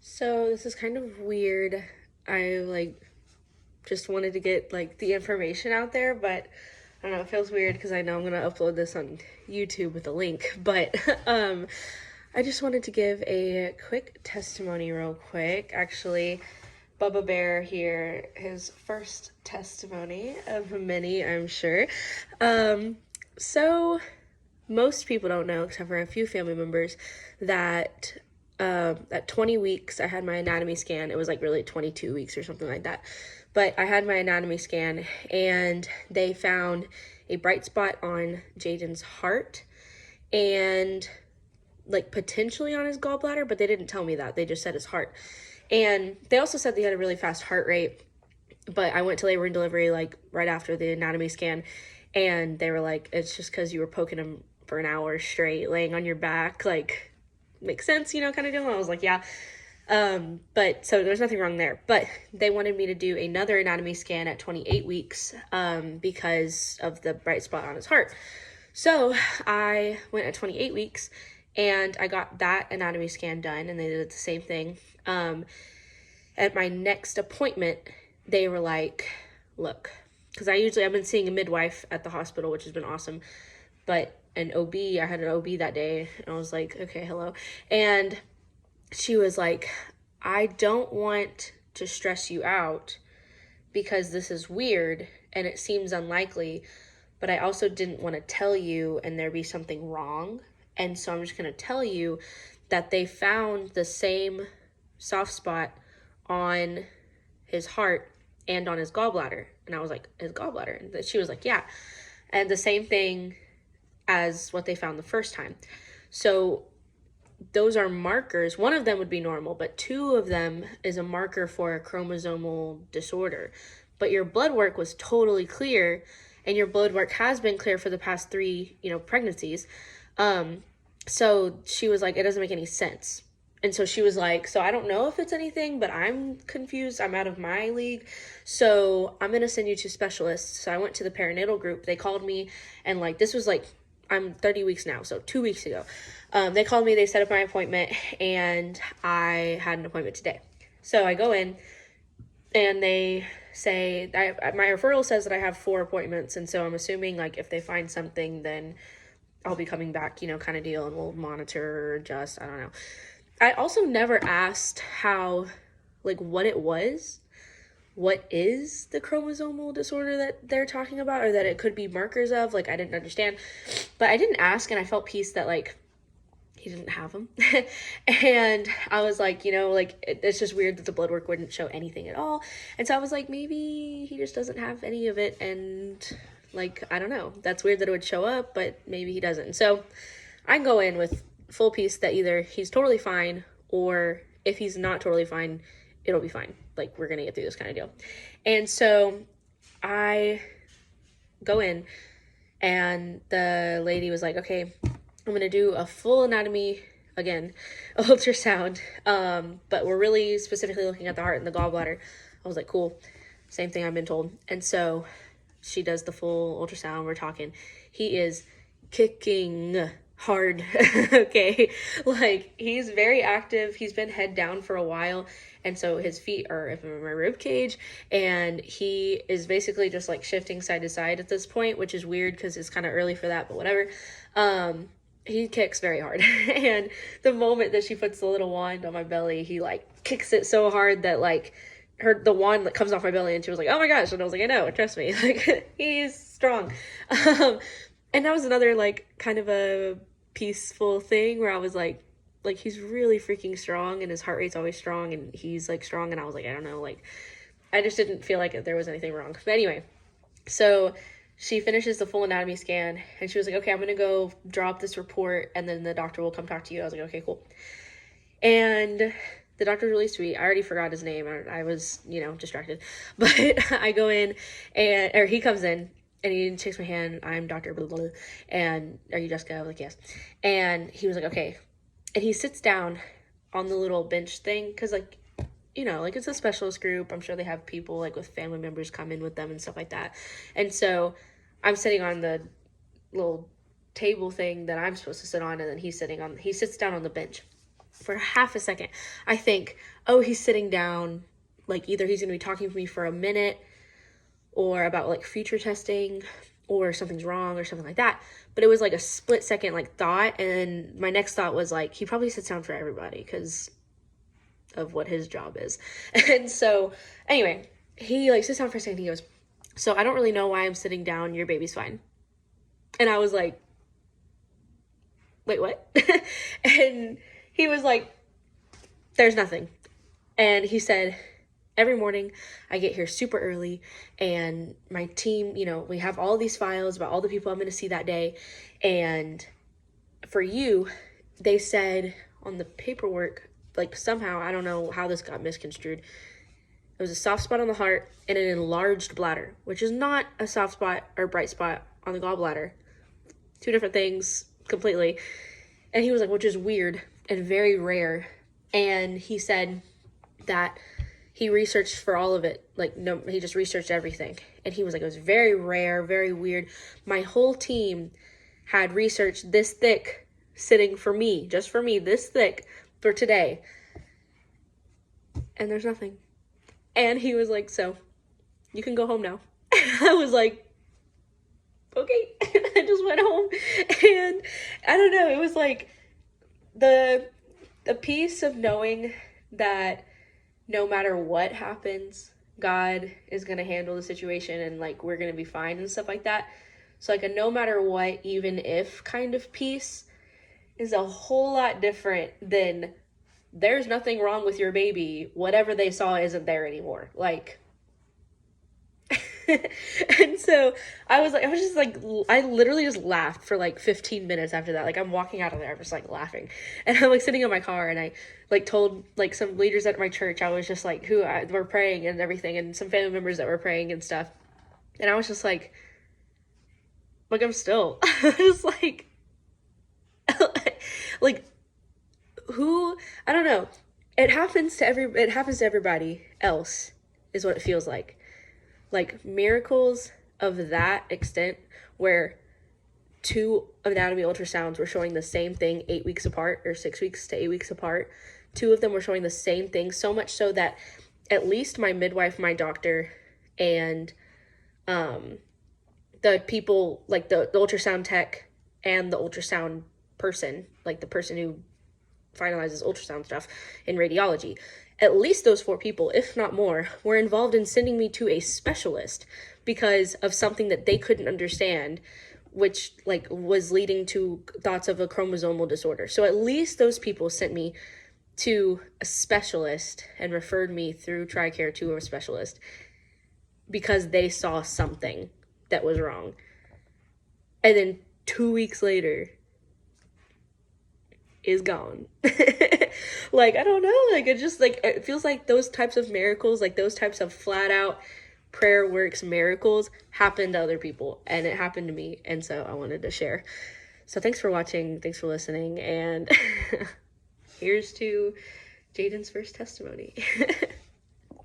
So this is kind of weird. I just wanted to get the information out there, but I don't know, it feels weird because I know I'm gonna upload this on YouTube with a link. But I just wanted to give a quick testimony real quick. Actually, Bubba Bear here, his first testimony of many, I'm sure. So most people don't know, except for a few family members, that at 20 weeks, I had my anatomy scan. It was really 22 weeks or something like that. But I had my anatomy scan, and they found a bright spot on Jayden's heart and potentially on his gallbladder, but they didn't tell me that. They just said his heart. And they also said they had a really fast heart rate, but I went to labor and delivery right after the anatomy scan, and they were like, it's just because you were poking him for an hour straight, laying on your back, makes sense, kind of deal. I was like, yeah. But so there's nothing wrong there. But they wanted me to do another anatomy scan at 28 weeks because of the bright spot on his heart. So I went at 28 weeks and I got that anatomy scan done, and they did the same thing. At my next appointment, they were like, look, because I've been seeing a midwife at the hospital, which has been awesome, but I had an OB that day, and I was like, okay, hello. And she was like, I don't want to stress you out because this is weird and it seems unlikely, but I also didn't want to tell you and there be something wrong. And so I'm just going to tell you that they found the same soft spot on his heart and on his gallbladder. And I was like, his gallbladder? And she was like, yeah. And the same thing as what they found the first time. So those are markers. One of them would be normal, but two of them is a marker for a chromosomal disorder. But your blood work was totally clear, and your blood work has been clear for the past three, pregnancies. So she was like, it doesn't make any sense. And so she was like, so I don't know if it's anything, but I'm confused. I'm out of my league. So I'm going to send you to specialists. So I went to the perinatal group. They called me, and this was I'm 30 weeks now, so 2 weeks ago. They called me, they set up my appointment, and I had an appointment today. So I go in, and they say, my referral says that I have 4 appointments, and so I'm assuming, if they find something, then I'll be coming back, kind of deal, and we'll monitor or adjust, I don't know. I also never asked how, what it was. What is the chromosomal disorder that they're talking about, or that it could be markers of? I didn't understand, but I didn't ask, and I felt peace that he didn't have them. And I was like, it's just weird that the blood work wouldn't show anything at all. And so I was like, maybe he just doesn't have any of it, and I don't know, that's weird that it would show up, but maybe he doesn't. So I go in with full peace that either he's totally fine, or if he's not totally fine, it'll be fine. We're gonna get through this kind of deal. And so I go in, and the lady was like, okay, I'm gonna do a full anatomy again, ultrasound, but we're really specifically looking at the heart and the gallbladder. I was like, cool, same thing I've been told. And so she does the full ultrasound. We're talking, he is kicking hard. Okay, he's very active. He's been head down for a while, and so his feet are in my rib cage, and he is basically just shifting side to side at this point, which is weird because it's kind of early for that, but whatever. He kicks very hard. And the moment that she puts the little wand on my belly, he kicks it so hard that the wand comes off my belly, and she was like, oh my gosh. And I was like, I know, trust me. He's strong. And that was another kind of a peaceful thing where I was like he's really freaking strong, and his heart rate's always strong, and he's strong. And I was like, I don't know, I just didn't feel like there was anything wrong. But anyway, so she finishes the full anatomy scan, and she was like, okay, I'm gonna go drop this report, and then the doctor will come talk to you. I was like, okay, cool. And the doctor was really sweet. I already forgot his name. I was, distracted. But I go in, or he comes in, and he shakes my hand. I'm Dr. Blah, blah, blah. And are you Jessica? I was like, yes. And he was like, okay. And he sits down on the little bench thing, because it's a specialist group. I'm sure they have people with family members come in with them and stuff like that. And so I'm sitting on the little table thing that I'm supposed to sit on, and then he sits down on the bench. for half a second, I think, oh, he's sitting down, like either he's going to be talking to me for a minute or about like future testing or something's wrong or something like that. But it was like a split second like thought, and my next thought was like, he probably sits down for everybody because of what his job is. And so anyway, he like sits down for a second, he goes, so I don't really know why I'm sitting down, your baby's fine. And I was like, wait, what? And he was like, there's nothing. And he said, every morning I get here super early, and my team, you know, we have all these files about all the people I'm going to see that day. And for you, they said on the paperwork, like somehow, I don't know how this got misconstrued, it was a soft spot on the heart and an enlarged bladder, which is not a soft spot or bright spot on the gallbladder. Two different things completely. And he was like, which is weird and very rare. And he said that he researched for all of it. Like, no, he just researched everything. And he was like, it was very rare, very weird. My whole team had researched this thick sitting for me, just for me, this thick for today. And there's nothing. And he was like, so you can go home now. I was like, okay. I just went home. And I don't know, it was like the peace of knowing that no matter what happens, God is going to handle the situation, and like we're going to be fine and stuff like that. So like a no matter what, even if kind of peace is a whole lot different than there's nothing wrong with your baby, whatever they saw isn't there anymore. Like, and so I was just like, I literally just laughed for like 15 minutes after that. Like I'm walking out of there, I'm just like laughing. And I'm like sitting in my car, and I like told like some leaders at my church, I was just like, were praying and everything, and some family members that were praying and stuff. And I was just like I'm still, just like, like, who, I don't know. It happens to everybody else is what it feels like. Like miracles of that extent where 2 anatomy ultrasounds were showing the same thing 8 weeks apart, or 6 weeks to 8 weeks apart. 2 of them were showing the same thing, so much so that at least my midwife, my doctor, and the people, like the ultrasound tech and the ultrasound person, like the person who finalizes ultrasound stuff in radiology, at least those 4 people, if not more, were involved in sending me to a specialist because of something that they couldn't understand, which like was leading to thoughts of a chromosomal disorder. So at least those people sent me to a specialist and referred me through TRICARE to a specialist because they saw something that was wrong. And then 2 weeks later, is gone. Like, I don't know, like it just like it feels like those types of miracles, like those types of flat out prayer works miracles happen to other people, and it happened to me, and so I wanted to share. So thanks for watching, thanks for listening, and here's to Jayden's first testimony.